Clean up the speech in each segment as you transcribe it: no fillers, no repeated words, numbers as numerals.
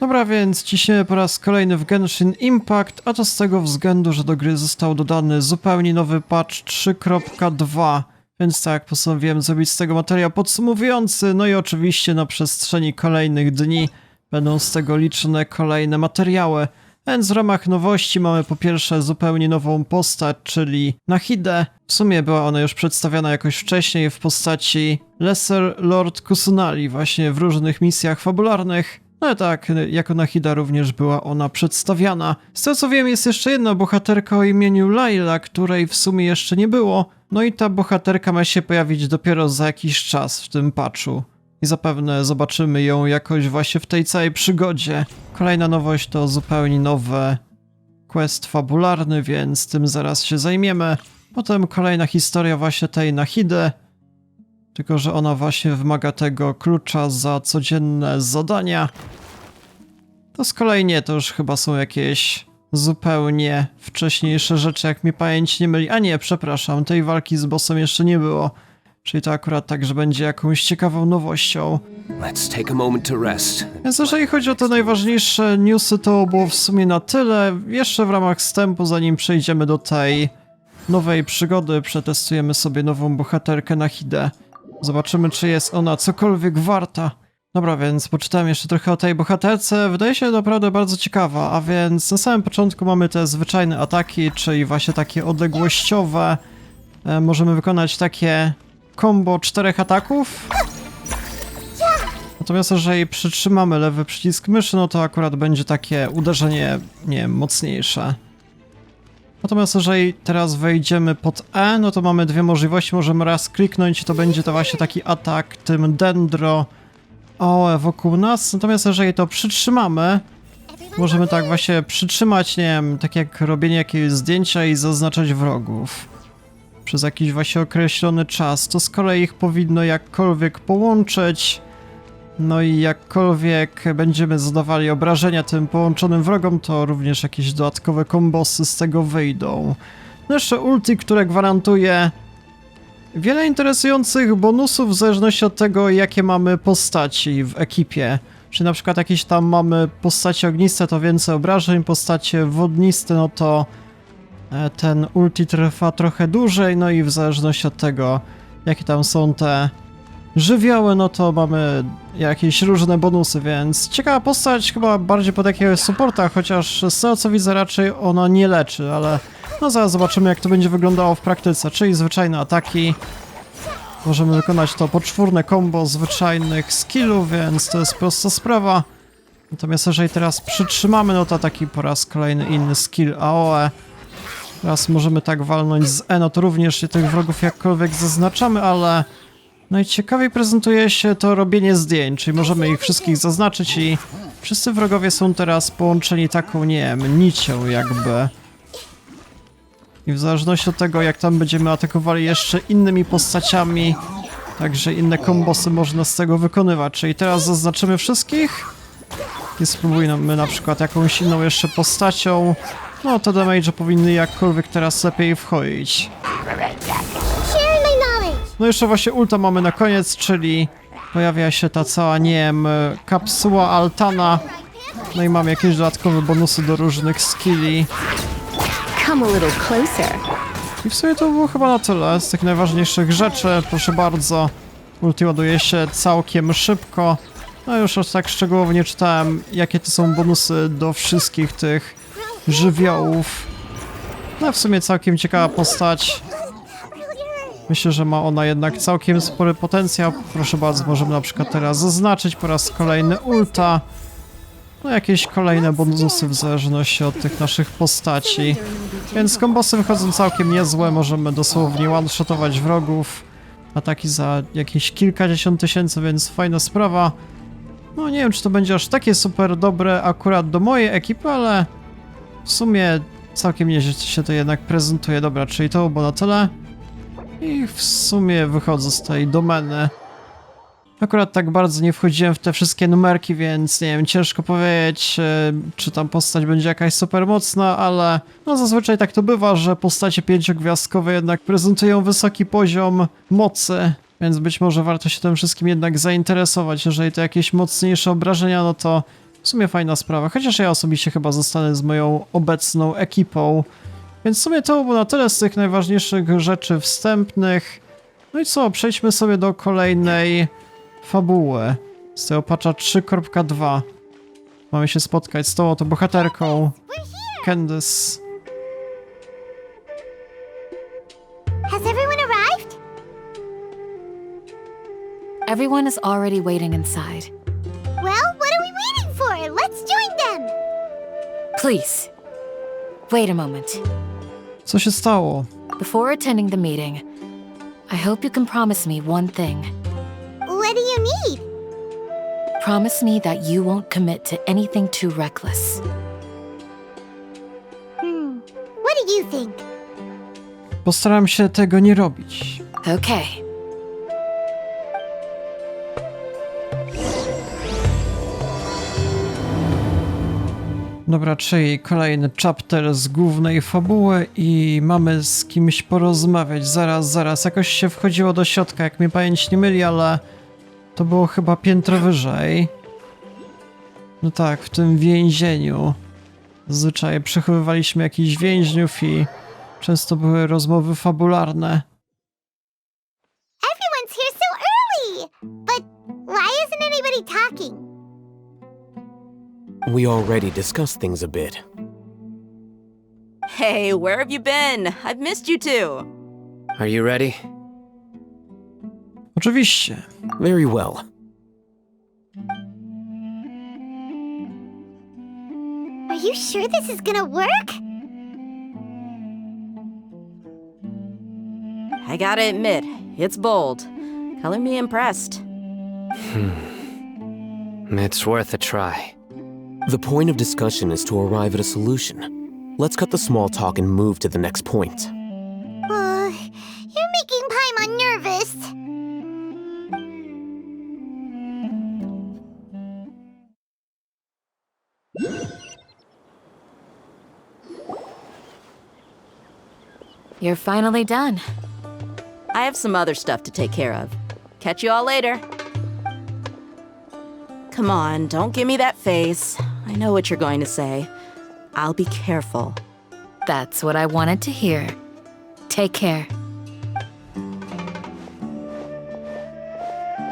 Dobra, więc ciśniemy po raz kolejny w Genshin Impact, a to z tego względu, że do gry został dodany zupełnie nowy patch 3.2, więc tak, postanowiłem zrobić z tego materiał podsumowujący, no i oczywiście na przestrzeni kolejnych dni będą z tego liczone kolejne materiały. Więc w ramach nowości mamy po pierwsze zupełnie nową postać, czyli Nahidę. W sumie była ona już przedstawiana jakoś wcześniej w postaci Lesser Lord Kusunali, właśnie w różnych misjach fabularnych. No tak, jako Nahida również była ona przedstawiana. Z tego co wiem, jest jeszcze jedna bohaterka o imieniu Layla, której w sumie jeszcze nie było. No i ta bohaterka ma się pojawić dopiero za jakiś czas w tym patchu. I zapewne zobaczymy ją jakoś właśnie w tej całej przygodzie. Kolejna nowość to zupełnie nowy quest fabularny, więc tym zaraz się zajmiemy. Potem kolejna historia właśnie tej Nahidy. Tylko że ona właśnie wymaga tego klucza za codzienne zadania. To z kolei nie, to już chyba są jakieś zupełnie wcześniejsze rzeczy, jak mi pamięć nie myli. A nie, przepraszam, tej walki z bossem jeszcze nie było. Czyli to akurat tak, że będzie jakąś ciekawą nowością. Więc jeżeli chodzi o te najważniejsze newsy, to było w sumie na tyle. Jeszcze w ramach wstępu, zanim przejdziemy do tej nowej przygody, przetestujemy sobie nową bohaterkę Nahidę. Zobaczymy, czy jest ona cokolwiek warta. Dobra, więc poczytałem jeszcze trochę o tej bohaterce. Wydaje się naprawdę bardzo ciekawa, a więc na samym początku mamy te zwyczajne ataki, czyli właśnie takie odległościowe. Możemy wykonać takie combo 4 ataków. Natomiast jeżeli przytrzymamy lewy przycisk myszy, no to akurat będzie takie uderzenie, nie wiem, mocniejsze. Natomiast jeżeli teraz wejdziemy pod E, no to mamy dwie możliwości. Możemy raz kliknąć i to będzie to właśnie taki atak tym dendro AOE wokół nas. Natomiast jeżeli to przytrzymamy, możemy tak właśnie przytrzymać, nie wiem, tak jak robienie jakiegoś zdjęcia i zaznaczać wrogów. Przez jakiś właśnie określony czas. To z kolei ich powinno jakkolwiek połączyć. No i jakkolwiek będziemy zadawali obrażenia tym połączonym wrogom, to również jakieś dodatkowe kombosy z tego wyjdą. No jeszcze ulti, które gwarantuje wiele interesujących bonusów w zależności od tego, jakie mamy postaci w ekipie. Czyli na przykład jakieś tam mamy postacie ogniste, to więcej obrażeń, postacie wodniste, no to ten ulti trwa trochę dłużej, no i w zależności od tego, jakie tam są te żywioły, no to mamy jakieś różne bonusy, więc ciekawa postać, chyba bardziej pod jakiegoś supporta, chociaż z tego co widzę raczej ona nie leczy, ale no zaraz zobaczymy, jak to będzie wyglądało w praktyce, czyli zwyczajne ataki. Możemy wykonać to poczwórne combo zwyczajnych skillów, więc to jest prosta sprawa. Natomiast jeżeli teraz przytrzymamy, no to taki po raz kolejny inny skill AOE. Teraz możemy tak walnąć z E, no to również się tych wrogów jakkolwiek zaznaczamy, ale najciekawiej prezentuje się to robienie zdjęć, czyli możemy ich wszystkich zaznaczyć i wszyscy wrogowie są teraz połączeni taką, nie wiem, nicią jakby. I w zależności od tego, jak tam będziemy atakowali jeszcze innymi postaciami, także inne kombosy można z tego wykonywać. Czyli teraz zaznaczymy wszystkich i spróbujmy na przykład jakąś inną jeszcze postacią. No te damage powinny jakkolwiek teraz lepiej wchodzić. No jeszcze właśnie ulta mamy na koniec, czyli pojawia się ta cała, nie wiem, kapsuła Altana. No i mamy jakieś dodatkowe bonusy do różnych skilli. I w sumie to było chyba na tyle z tych najważniejszych rzeczy. Proszę bardzo, ulti ładuje się całkiem szybko. No już aż tak szczegółowo nie czytałem, jakie to są bonusy do wszystkich tych żywiołów. No w sumie całkiem ciekawa postać. Myślę, że ma ona jednak całkiem spory potencjał. Proszę bardzo, możemy na przykład teraz zaznaczyć po raz kolejny ulta. No jakieś kolejne bonusy w zależności od tych naszych postaci. Więc kombosy wychodzą całkiem niezłe, możemy dosłownie one-shotować wrogów. Ataki za jakieś kilkadziesiąt tysięcy, więc fajna sprawa. No nie wiem, czy to będzie aż takie super dobre akurat do mojej ekipy, ale w sumie całkiem nieźle się to jednak prezentuje. Dobra, czyli to było na tyle. I w sumie wychodzę z tej domeny. Akurat tak bardzo nie wchodziłem w te wszystkie numerki, więc nie wiem, ciężko powiedzieć, czy tam postać będzie jakaś super mocna, ale no zazwyczaj tak to bywa, że postacie 5-gwiazdkowe jednak prezentują wysoki poziom mocy, więc być może warto się tym wszystkim jednak zainteresować. Jeżeli to jakieś mocniejsze obrażenia, no to W sumie fajna sprawa, chociaż ja osobiście chyba zostanę z moją obecną ekipą. Więc w sumie to było na tyle z tych najważniejszych rzeczy wstępnych. No i co, przejdźmy sobie do kolejnej fabuły. Z tego patcha 3.2. Mamy się spotkać z tą oto bohaterką, Candice. Has everyone arrived? Everyone is already waiting inside. Well, what are we waiting for? Let's join them! Please, wait a moment. Co się stało? Before attending the meeting, I hope you can promise me one thing. What do you need? Promise me that you won't commit to anything too reckless. What do you think? Postaram się tego nie robić. Okay. Dobra, czyli kolejny chapter z głównej fabuły i mamy z kimś porozmawiać. Zaraz. Jakoś się wchodziło do środka, jak mnie pamięć nie myli, ale to było chyba piętro wyżej. No tak, w tym więzieniu. Zazwyczaj przechowywaliśmy jakichś więźniów i często były rozmowy fabularne. Everyone's here so early! But why isn't anybody talking? We already discussed things a bit. Hey, where have you been? I've missed you too. Are you ready? Oczywiście. Very well. Are you sure this is gonna work? I gotta admit, it's bold. Color me impressed. It's worth a try. The point of discussion is to arrive at a solution. Let's cut the small talk and move to the next point. You're making Paimon nervous. You're finally done. I have some other stuff to take care of. Catch you all later. Come on, don't give me that face. I know what you're going to say. I'll be careful. That's what I wanted to hear. Take care.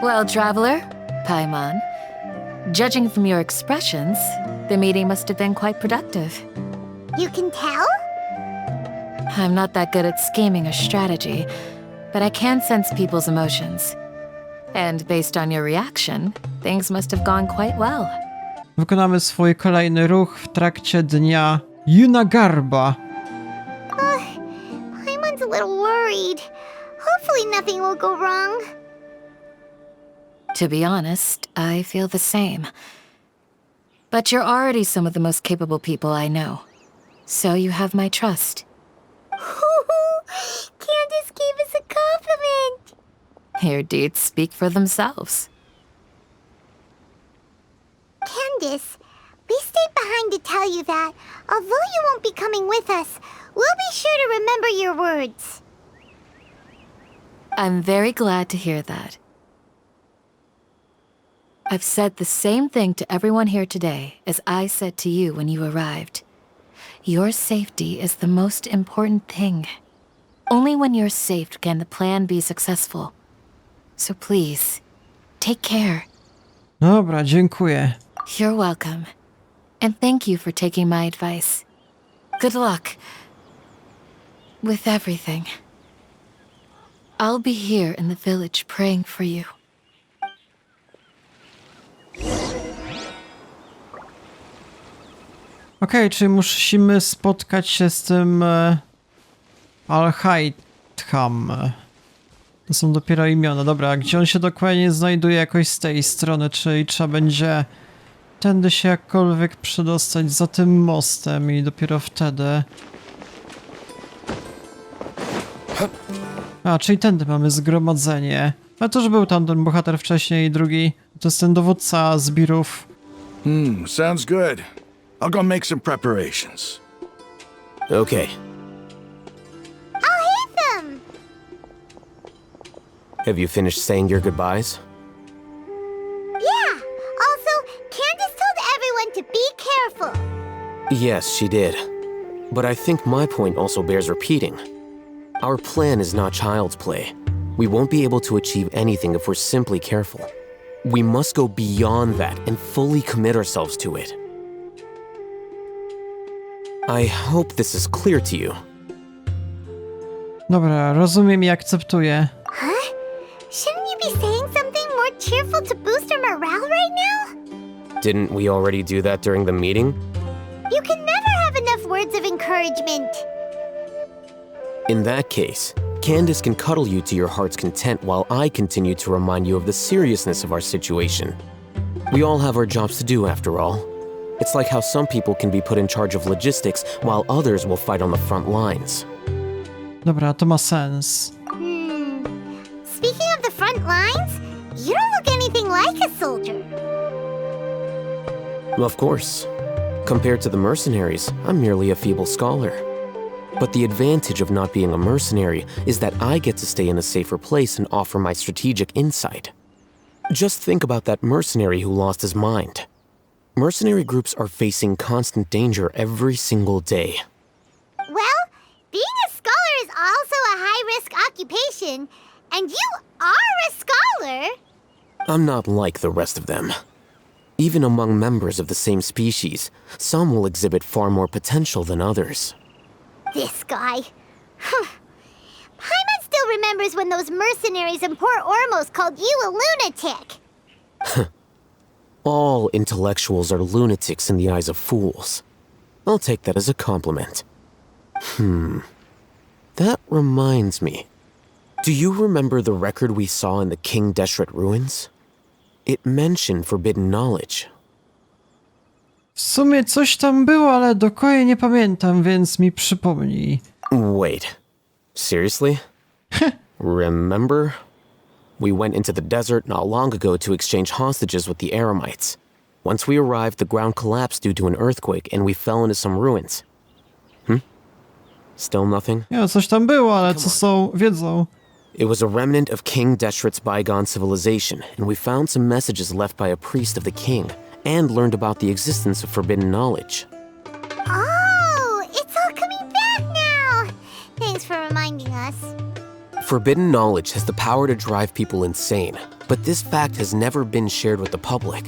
Well, traveler, Paimon, judging from your expressions, the meeting must have been quite productive. You can tell? I'm not that good at scheming or strategy, but I can sense people's emotions. And based on your reaction, things must have gone quite well. Wykonamy swój kolejny ruch w trakcie dnia Yunagarba. Paimon's a little worried. Hopefully nothing will go wrong. To be honest, I feel the same. But you're already some of the most capable people I know. So you have my trust. Candace gave us a compliment. Your deeds speak for themselves. Candace, we stayed behind to tell you that, although you won't be coming with us, we'll be sure to remember your words. I'm very glad to hear that. I've said the same thing to everyone here today as I said to you when you arrived. Your safety is the most important thing. Only when you're safe can the plan be successful. So please, take care. Dobra, dziękuję. You're welcome. And thank you for taking my advice. Good luck with everything. I'll be here in the village praying for you. Okej, czyli musimy spotkać się z tym Alhaitham. To są dopiero imiona. Dobra, gdzie on się dokładnie znajduje jakoś z tej strony, czyli trzeba będzie tędy się jakkolwiek przedostać za tym mostem i dopiero wtedy... A, czyli tędy mamy zgromadzenie. A to, że był tam ten bohater wcześniej i drugi, to jest ten dowódca zbirów. Sounds good. I'll go make some preparations. Okay. I'll hit them! Have you finished saying your goodbyes? Yeah! Also, Candace told everyone Yes, she did. But I think my point also bears repeating. Our plan is not child's play. We won't be able to achieve anything if we're simply careful. We must go beyond that and fully commit ourselves to it. I hope this is clear to you. Dobra, rozumiem i akceptuję. Huh? Shouldn't you be saying something more cheerful to boost our morale right now? Didn't we already do that during the meeting? You can never have enough words of encouragement. In that case, Candace can cuddle you to your heart's content while I continue to remind you of the seriousness of our situation. We all have our jobs to do after all. It's like how some people can be put in charge of logistics while others will fight on the front lines. Dobra, to ma sens. Speaking of the front lines, you don't look anything like a soldier. Of course. Compared to the mercenaries, I'm merely a feeble scholar. But the advantage of not being a mercenary is that I get to stay in a safer place and offer my strategic insight. Just think about that mercenary who lost his mind. Mercenary groups are facing constant danger every single day. Well, being a scholar is also a high-risk occupation, and you are a scholar. I'm not like the rest of them. Even among members of the same species, some will exhibit far more potential than others. This guy. Paimon still remembers when those mercenaries in Port Ormos called you a lunatic. All intellectuals are lunatics in the eyes of fools. I'll take that as a compliment. That reminds me. Do you remember the record we saw in the King Deshret ruins? It mentioned forbidden knowledge. W sumie coś tam było, ale dokładnie nie pamiętam, więc mi przypomnij. Wait. Seriously? Remember? We went into the desert not long ago to exchange hostages with the Eremites. Once we arrived, the ground collapsed due to an earthquake and we fell into some ruins. Still nothing? Nie, coś tam było, ale co z tą wiedzą? It was a remnant of King Deshret's bygone civilization, and we found some messages left by a priest of the king, and learned about the existence of forbidden knowledge. Oh, it's all coming back now. Thanks for reminding us. Forbidden knowledge has the power to drive people insane, but this fact has never been shared with the public.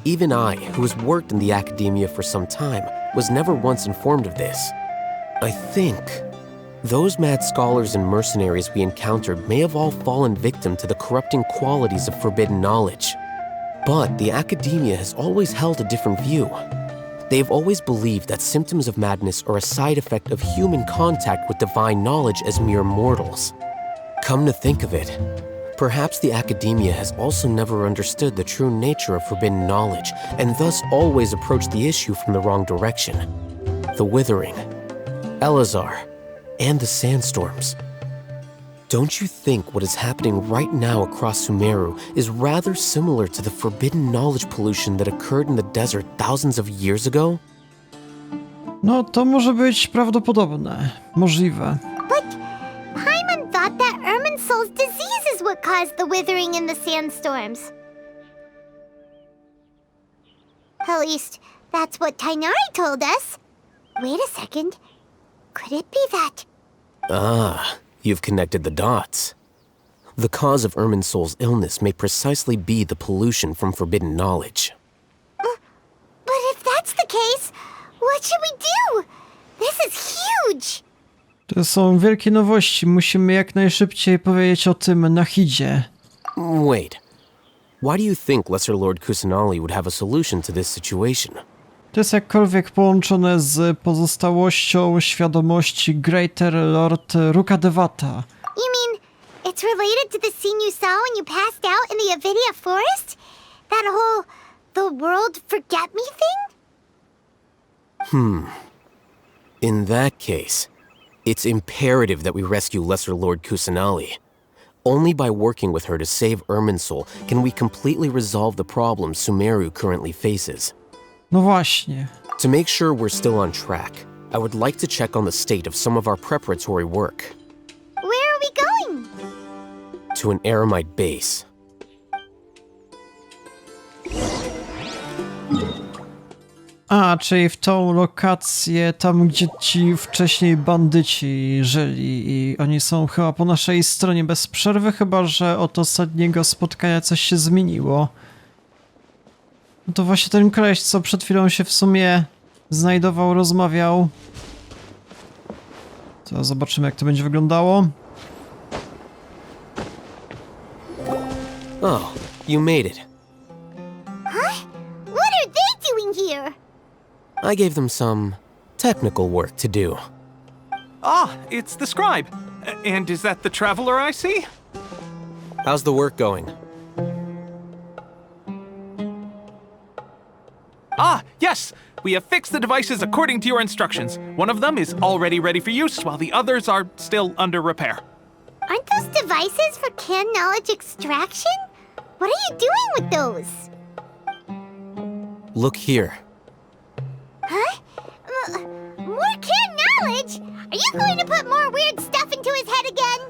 Even I, who has worked in the academia for some time, was never once informed of this. I think those mad scholars and mercenaries we encountered may have all fallen victim to the corrupting qualities of forbidden knowledge. But the academia has always held a different view. They have always believed that symptoms of madness are a side effect of human contact with divine knowledge as mere mortals. Come to think of it, perhaps the academia has also never understood the true nature of forbidden knowledge, and thus always approached the issue from the wrong direction. The Withering, Elazar, and the sandstorms. Don't you think what is happening right now across Sumeru is rather similar to the forbidden knowledge pollution that occurred in the desert thousands of years ago? No, to może być prawdopodobne. Możliwe. But Paimon thought that Irminsul's disease is what caused the withering in the sandstorms. At least, that's what Tainari told us. Wait a second. Could it be that? Ah, you've connected the dots. The cause of Irminsul's illness may precisely be the pollution from forbidden knowledge. But if that's the case, what should we do? This is huge! To są wielkie nowości. Musimy jak najszybciej powiedzieć o tym Nahidzie. Wait. Why do you think Lesser Lord Kusanali would have a solution to this situation? To jest jakkolwiek połączone z pozostałością świadomości Greater Lord Rukadevata. You mean it's related to the scene you saw when you passed out in the Avidia forest? That whole the world forget me thing? In that case, it's imperative that we rescue Lesser Lord Kusanali. Only by working with her to save Irminsul can we completely resolve the problems Sumeru currently faces. No właśnie. To make sure we're still on track, I would like to check on the state of some of our preparatory work. Where are we going? To an Eremite base. A, czyli w tą lokację, tam gdzie ci wcześniej bandyci żyli i oni są chyba po naszej stronie bez przerwy, chyba że od ostatniego spotkania coś się zmieniło. No to właśnie ten koleś, co przed chwilą się w sumie znajdował, rozmawiał. To zobaczymy, jak to będzie wyglądało. Oh, you made it. What are they doing here? I gave them some technical work to do. Ah, it's the scribe. And is that the traveler I see? How's the work going? Ah, yes! We have fixed the devices according to your instructions. One of them is already ready for use, while the others are still under repair. Aren't those devices for canned knowledge extraction? What are you doing with those? Look here. Huh? More canned knowledge? Are you going to put more weird stuff into his head again?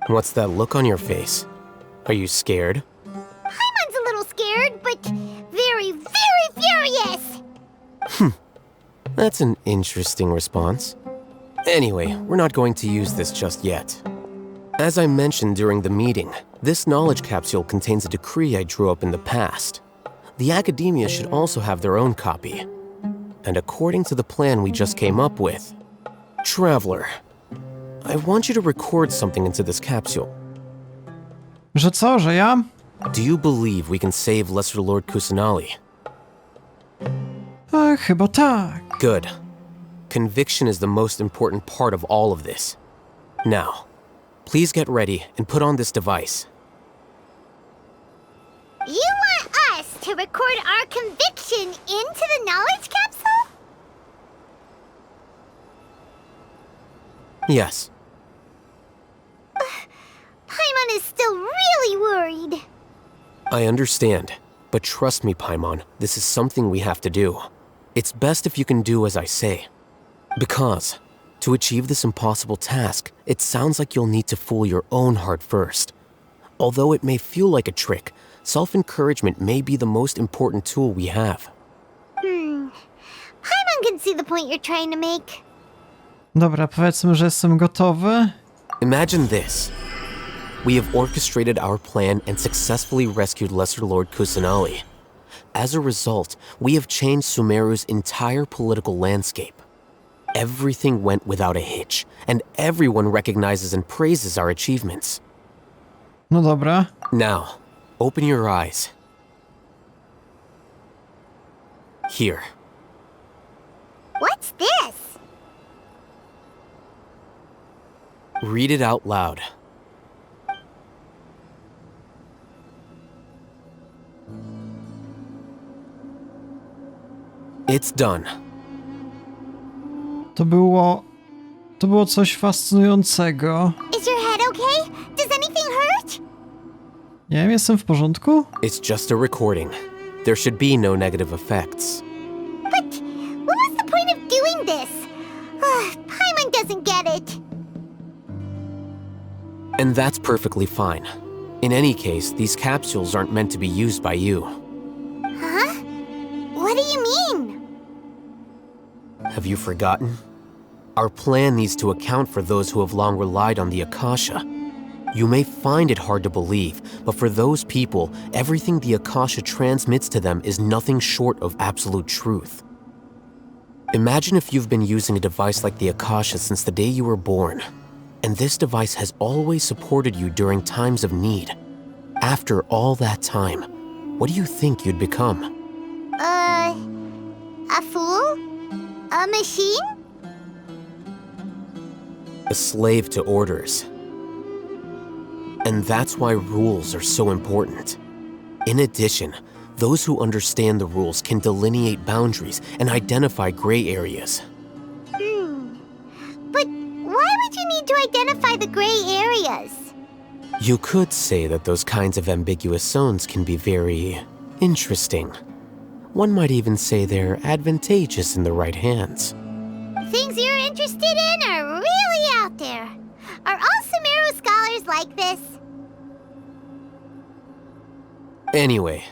What's that look on your face? Are you scared? Paimon's a little scared, but very, very furious! That's an interesting response. Anyway, we're not going to use this just yet. As I mentioned during the meeting, this knowledge capsule contains a decree I drew up in the past. The academia should also have their own copy. And according to the plan we just came up with, Traveler, I want you to record something into this capsule. Że co, że ja? Do you believe we can save Lesser Lord Kusanali? Chyba tak. Good. Conviction is the most important part of all of this. Now, please get ready and put on this device. You want us to record our conviction into the knowledge capsule? Yes. Paimon is still really worried. I understand, but trust me, Paimon, this is something we have to do. It's best if you can do as I say. Because, to achieve this impossible task, it sounds like you'll need to fool your own heart first. Although it may feel like a trick, self-encouragement may be the most important tool we have. Paimon can see the point you're trying to make. Dobra, powiedzmy, że jestem gotowy. Imagine this. We have orchestrated our plan and successfully rescued Lesser Lord Kusanali. As a result, we have changed Sumeru's entire political landscape. Everything went without a hitch, and everyone recognizes and praises our achievements. No dobra. Now, open your eyes. Here. What's this? Read it out loud. It's done. To było coś fascynującego. Is your head okay? Does anything hurt? Nie wiem, jestem w porządku? It's just a recording. There should be no negative effects. But what was the point of doing this? Paimon doesn't get it. And that's perfectly fine. In any case, these capsules aren't meant to be used by you. Huh? What do you mean? Have you forgotten? Our plan needs to account for those who have long relied on the Akasha. You may find it hard to believe, but for those people, everything the Akasha transmits to them is nothing short of absolute truth. Imagine if you've been using a device like the Akasha since the day you were born, and this device has always supported you during times of need. After all that time, what do you think you'd become? A fool? A machine? A slave to orders. And that's why rules are so important. In addition, those who understand the rules can delineate boundaries and identify gray areas. But why would you need to identify the gray areas? You could say that those kinds of ambiguous zones can be very interesting. One might even say they're advantageous in the right hands. Things you're interested in are really out there. Are all Sumeru scholars like this? Anyway,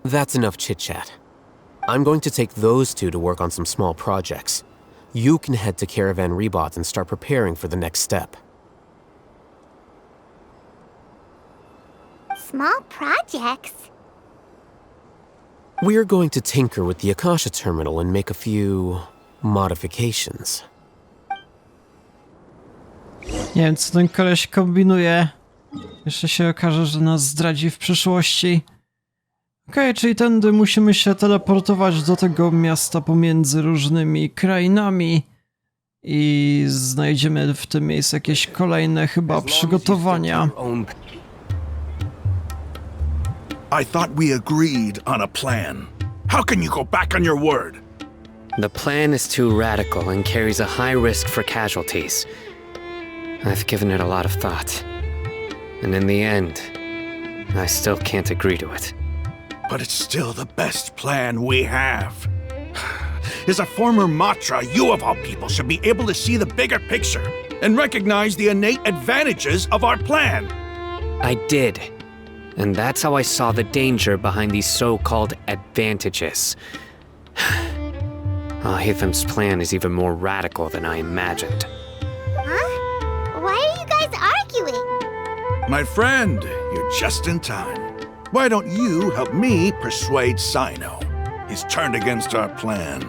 that's enough chit-chat. I'm going to take those two to work on some small projects. You can head to Caravan Rebot and start preparing for the next step. Small projects? We're going to tinker with the Akasha terminal and make a few modifications. Nie wiem, co ten koleś kombinuje. Jeszcze się okaże, że nas zdradzi w przyszłości. Okej, czyli tędy musimy się teleportować do tego miasta pomiędzy różnymi krainami. I znajdziemy w tym miejscu jakieś kolejne chyba przygotowania. I thought we agreed on a plan. How can you go back on your word? The plan is too radical and carries a high risk for casualties. I've given it a lot of thought. And in the end, I still can't agree to it. But it's still the best plan we have. As a former Matra, you of all people should be able to see the bigger picture and recognize the innate advantages of our plan. I did. And that's how I saw the danger behind these so-called advantages. Alhatham's plan is even more radical than I imagined. Huh? Why are you guys arguing? My friend, you're just in time. Why don't you help me persuade Sino? He's turned against our plan.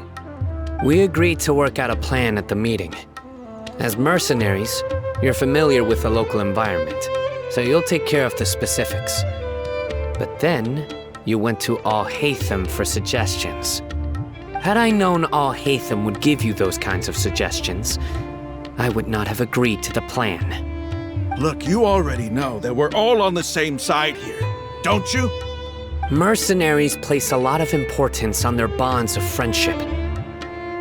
We agreed to work out a plan at the meeting. As mercenaries, you're familiar with the local environment, so you'll take care of the specifics. But then, you went to Alhatham for suggestions. Had I known Alhatham would give you those kinds of suggestions, I would not have agreed to the plan. Look, you already know that we're all on the same side here, don't you? Mercenaries place a lot of importance on their bonds of friendship,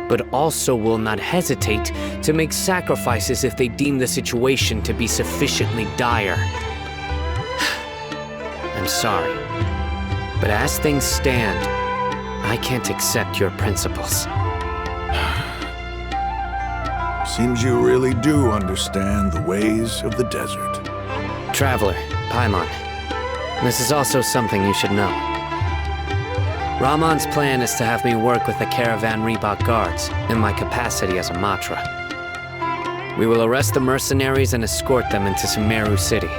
but also will not hesitate to make sacrifices if they deem the situation to be sufficiently dire. I'm sorry, but as things stand, I can't accept your principles. Seems you really do understand the ways of the desert. Traveler, Paimon, this is also something you should know. Rahman's plan is to have me work with the Caravan Rebot guards in my capacity as a Matra. We will arrest the mercenaries and escort them into Sumeru City.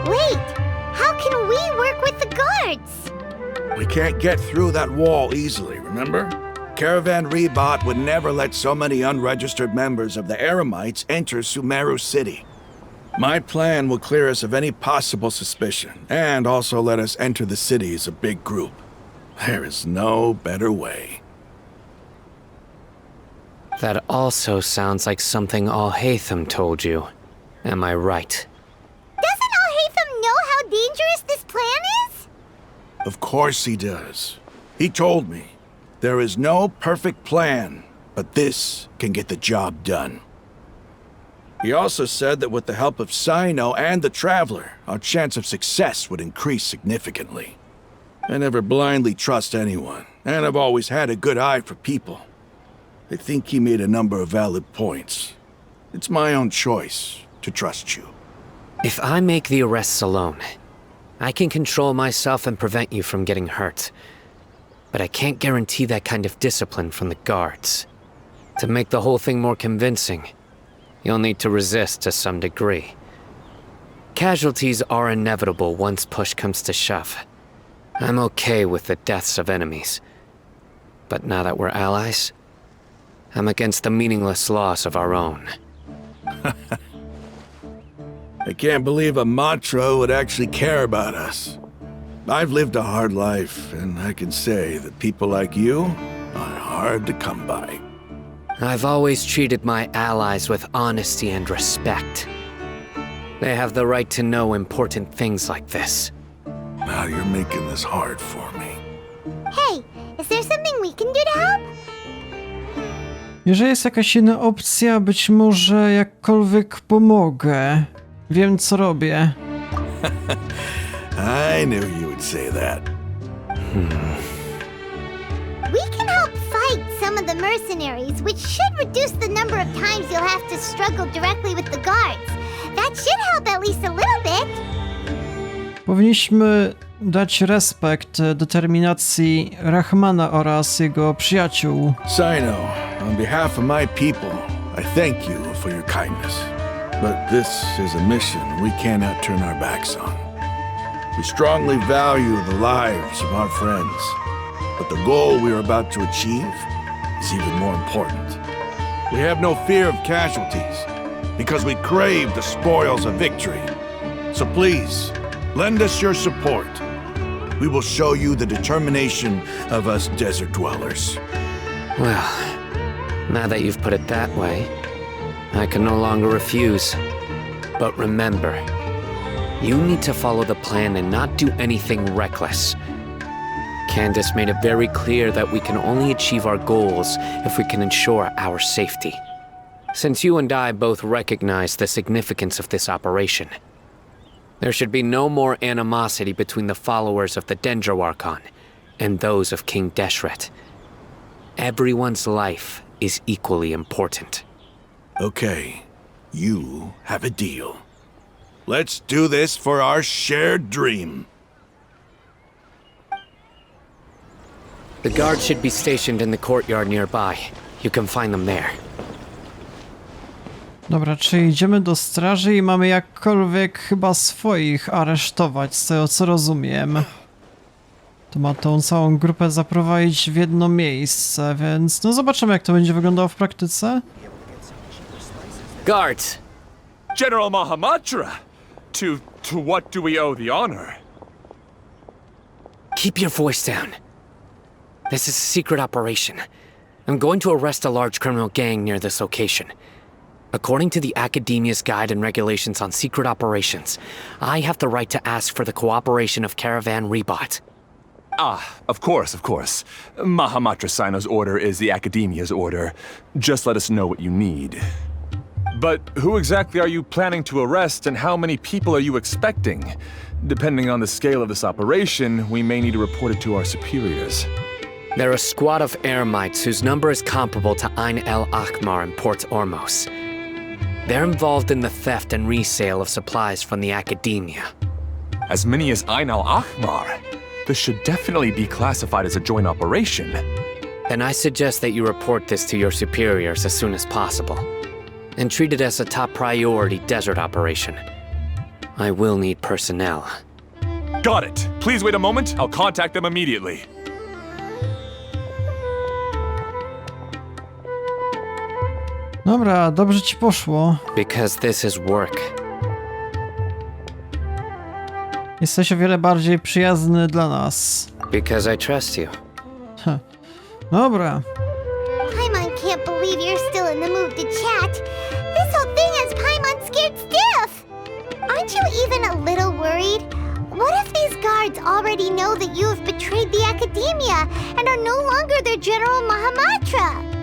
Wait, how can we work with the guards? We can't get through that wall easily, remember? Caravan Rebot would never let so many unregistered members of the Eremites enter Sumeru City. My plan will clear us of any possible suspicion, and also let us enter the city as a big group. There is no better way. That also sounds like something Alhatham told you. Am I right? Doesn't Alhatham know how dangerous this plan is? Of course he does. He told me, there is no perfect plan, but this can get the job done. He also said that with the help of Sino and the Traveler, our chance of success would increase significantly. I never blindly trust anyone, and I've always had a good eye for people. I think he made a number of valid points. It's my own choice to trust you. If I make the arrests alone, I can control myself and prevent you from getting hurt. But I can't guarantee that kind of discipline from the guards. To make the whole thing more convincing, you'll need to resist to some degree. Casualties are inevitable once push comes to shove. I'm okay with the deaths of enemies. But now that we're allies, I'm against the meaningless loss of our own. I can't believe a Matra would actually care about us. I've lived a hard life, and I can say that people like you are hard to come by. I've always treated my allies with honesty and respect. They have the right to know important things like this. Now you're making this hard for me. Hey, is there something we can do to help? Jeżeli jest jakaś inna opcja, być może jakkolwiek pomogę. Wiem, co robię. I knew you would say that. We can help fight some of the mercenaries, which should reduce the number of times you'll have to struggle directly with the guards. That should help at least a little bit. Powinniśmy dać respekt determinacji Rahmana oraz jego przyjaciół. Sino, on behalf of my people, I thank you for your kindness. But this is a mission we cannot turn our backs on. We strongly value the lives of our friends, but the goal we are about to achieve is even more important. We have no fear of casualties, because we crave the spoils of victory. So please, lend us your support. We will show you the determination of us desert dwellers. Well, now that you've put it that way, I can no longer refuse. But remember, you need to follow the plan and not do anything reckless. Candace made it very clear that we can only achieve our goals if we can ensure our safety. Since you and I both recognize the significance of this operation, there should be no more animosity between the followers of the Dendroarchon and those of King Deshret. Everyone's life is equally important. Okay, you have a deal. Let's do this for our shared dream. The guards should be stationed in the courtyard nearby. You can find them there. Dobra, czy idziemy do straży i mamy jakkolwiek chyba swoich aresztować, z tego co rozumiem. To ma tą całą grupę zaprowadzić w jedno miejsce, więc no zobaczymy, jak to będzie wyglądało w praktyce. Guards! General Mahamatra! To what do we owe the honor? Keep your voice down. This is a secret operation. I'm going to arrest a large criminal gang near this location. According to the Academia's Guide and Regulations on Secret Operations, I have the right to ask for the cooperation of Caravan Rebot. Ah, of course. Mahamatra Sino's order is the Academia's order. Just let us know what you need. But who exactly are you planning to arrest, and how many people are you expecting? Depending on the scale of this operation, we may need to report it to our superiors. They're a squad of Eremites whose number is comparable to Ain el Akhmar in Port Ormos. They're involved in the theft and resale of supplies from the Academia. As many as Ain al Akhmar? This should definitely be classified as a joint operation. Then I suggest that you report this to your superiors as soon as possible, and treat it as a top priority desert operation. I will need personnel. Got it. Please wait a moment. I'll contact them immediately. Dobra, dobrze ci poszło. Because this is work. Jesteś o wiele bardziej przyjazny dla nas. Because I trust you. Dobra. Paimon can't believe you're still in the mood to chat. This whole thing has Paimon scared stiff. Aren't you even a little worried? What if these guards already know that you have betrayed the Academia and are no longer their General Mahamatra?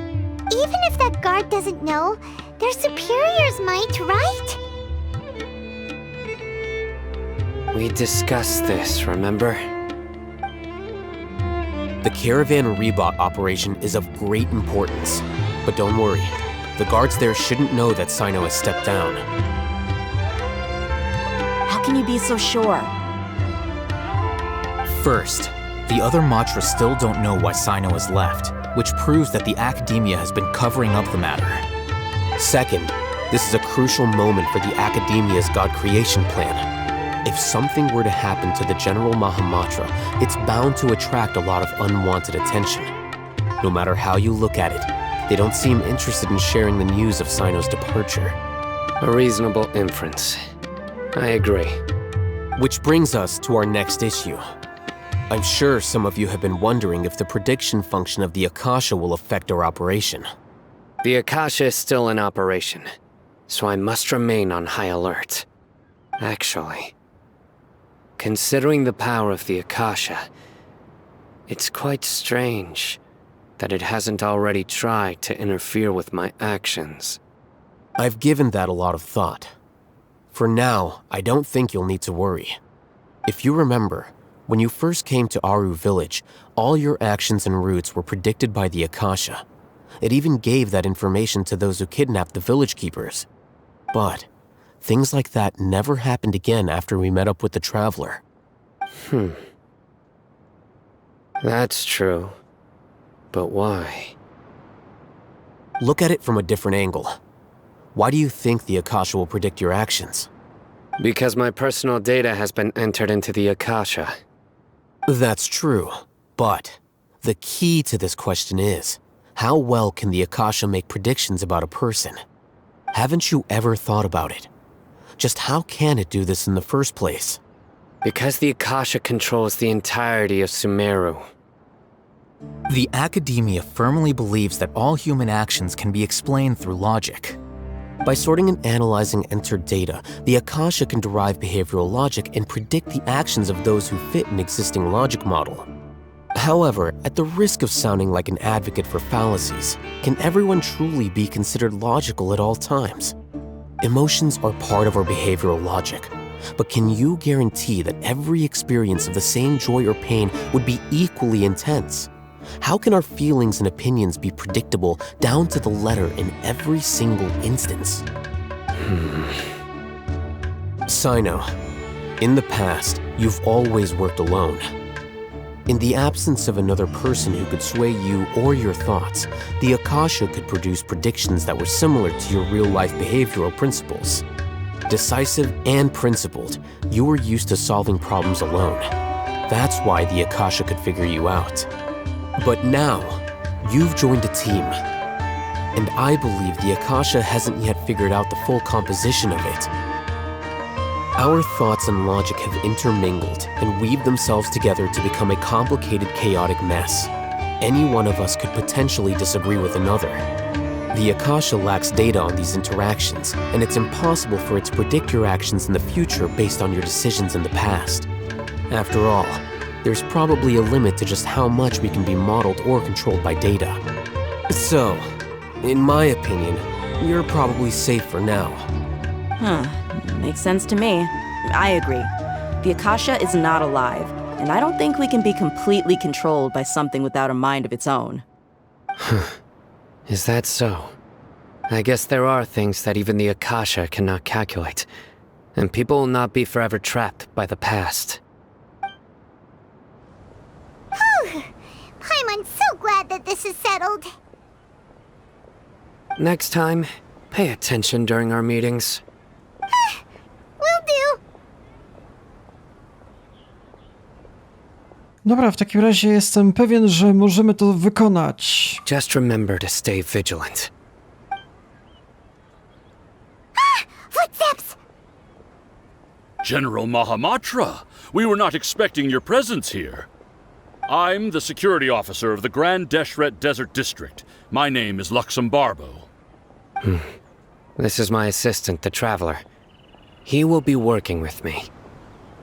Even if that guard doesn't know, their superiors might, right? We discussed this, remember? The Caravan Rebot operation is of great importance, but don't worry. The guards there shouldn't know that Sino has stepped down. How can you be so sure? First, the other Matras still don't know why Sino has left, which proves that the Academia has been covering up the matter. Second, this is a crucial moment for the Academia's God creation plan. If something were to happen to the General Mahamatra, it's bound to attract a lot of unwanted attention. No matter how you look at it, they don't seem interested in sharing the news of Sino's departure. A reasonable inference. I agree. Which brings us to our next issue. I'm sure some of you have been wondering if the prediction function of the Akasha will affect our operation. The Akasha is still in operation, so I must remain on high alert. Actually, considering the power of the Akasha, it's quite strange that it hasn't already tried to interfere with my actions. I've given that a lot of thought. For now, I don't think you'll need to worry. If you remember, when you first came to Aru village, all your actions and routes were predicted by the Akasha. It even gave that information to those who kidnapped the village keepers. But things like that never happened again after we met up with the Traveler. That's true. But why? Look at it from a different angle. Why do you think the Akasha will predict your actions? Because my personal data has been entered into the Akasha. That's true, but the key to this question is, how well can the Akasha make predictions about a person? Haven't you ever thought about it? Just how can it do this in the first place? Because the Akasha controls the entirety of Sumeru. The academia firmly believes that all human actions can be explained through logic. By sorting and analyzing entered data, the Akasha can derive behavioral logic and predict the actions of those who fit an existing logic model. However, at the risk of sounding like an advocate for fallacies, can everyone truly be considered logical at all times? Emotions are part of our behavioral logic, but can you guarantee that every experience of the same joy or pain would be equally intense? How can our feelings and opinions be predictable down to the letter in every single instance? Sino, in the past, you've always worked alone. In the absence of another person who could sway you or your thoughts, the Akasha could produce predictions that were similar to your real-life behavioral principles. Decisive and principled, you were used to solving problems alone. That's why the Akasha could figure you out. But now, you've joined a team. And I believe the Akasha hasn't yet figured out the full composition of it. Our thoughts and logic have intermingled and weaved themselves together to become a complicated, chaotic mess. Any one of us could potentially disagree with another. The Akasha lacks data on these interactions, and it's impossible for it to predict your actions in the future based on your decisions in the past. After all, there's probably a limit to just how much we can be modeled or controlled by data. So, in my opinion, you're probably safe for now. Makes sense to me. I agree. The Akasha is not alive, and I don't think we can be completely controlled by something without a mind of its own. Is that so? I guess there are things that even the Akasha cannot calculate, and people will not be forever trapped by the past. Paimon's so glad that this is settled. Next time, pay attention during our meetings. Will do. Dobra, w takim razie jestem pewien, że możemy to wykonać. Just remember to stay vigilant. Footsteps! General Mahamatra, we were not expecting your presence here. I'm the security officer of the Grand Deshret Desert District. My name is Luxembarbo. This is my assistant, the Traveler. He will be working with me.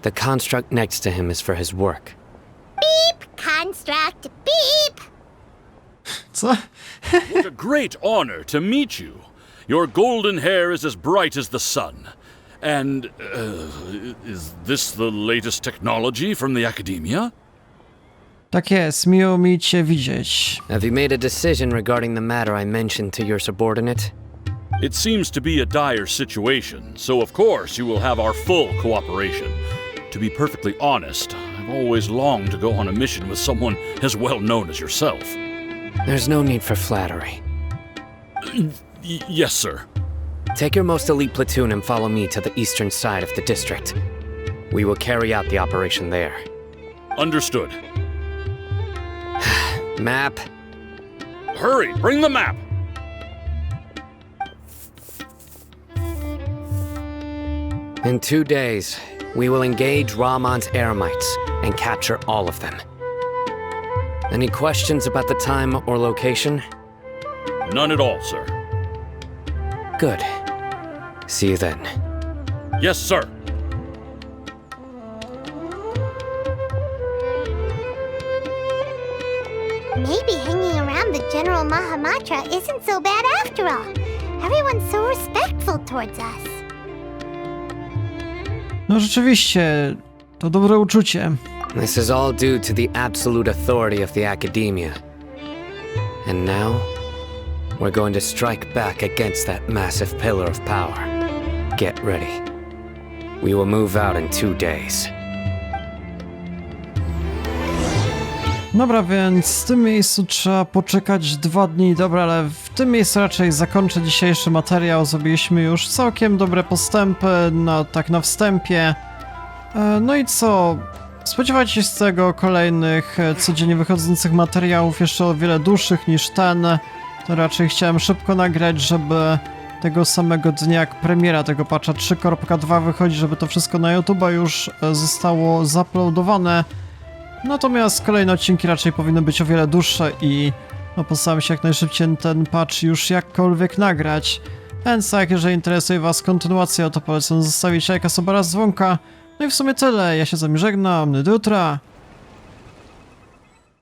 The construct next to him is for his work. Beep! Construct, beep! Co? What a great honor to meet you. Your golden hair is as bright as the sun. And, is this the latest technology from the Academia? Tak jest, miło mi cię widzieć. Have you made a decision regarding the matter I mentioned to your subordinate? It seems to be a dire situation, so of course you will have our full cooperation. To be perfectly honest, I've always longed to go on a mission with someone as well known as yourself. There's no need for flattery. Yes, sir. Take your most elite platoon and follow me to the eastern side of the district. We will carry out the operation there. Understood. Map. Hurry, bring the map! In 2 days, we will engage Rahman's Eremites and capture all of them. Any questions about the time or location? None at all, sir. Good. See you then. Yes, sir. Maybe hanging around the General Mahamatra isn't so bad after all. Everyone's so respectful towards us. No rzeczywiście, to dobre uczucie. This is all due to the absolute authority of the Academia. And now, we're going to strike back against that massive pillar of power. Get ready. We will move out in 2 days. Dobra, więc w tym miejscu trzeba poczekać 2 dni, dobra, ale w tym miejscu raczej zakończę dzisiejszy materiał. Zrobiliśmy już całkiem dobre postępy, tak na wstępie. No i co? Spodziewajcie się z tego kolejnych codziennie wychodzących materiałów, jeszcze o wiele dłuższych niż ten. To raczej chciałem szybko nagrać, żeby tego samego dnia jak premiera tego patcha 3.2 wychodzi, żeby to wszystko na YouTube'a już zostało zaploadowane. Natomiast kolejne odcinki raczej powinny być o wiele dłuższe i no postaram się jak najszybciej ten patch już jakkolwiek nagrać. Więc tak, jeżeli interesuje was kontynuacja, to polecam zostawić lajka, suba oraz dzwonka. No i w sumie tyle, ja się z wami żegnam, do jutra.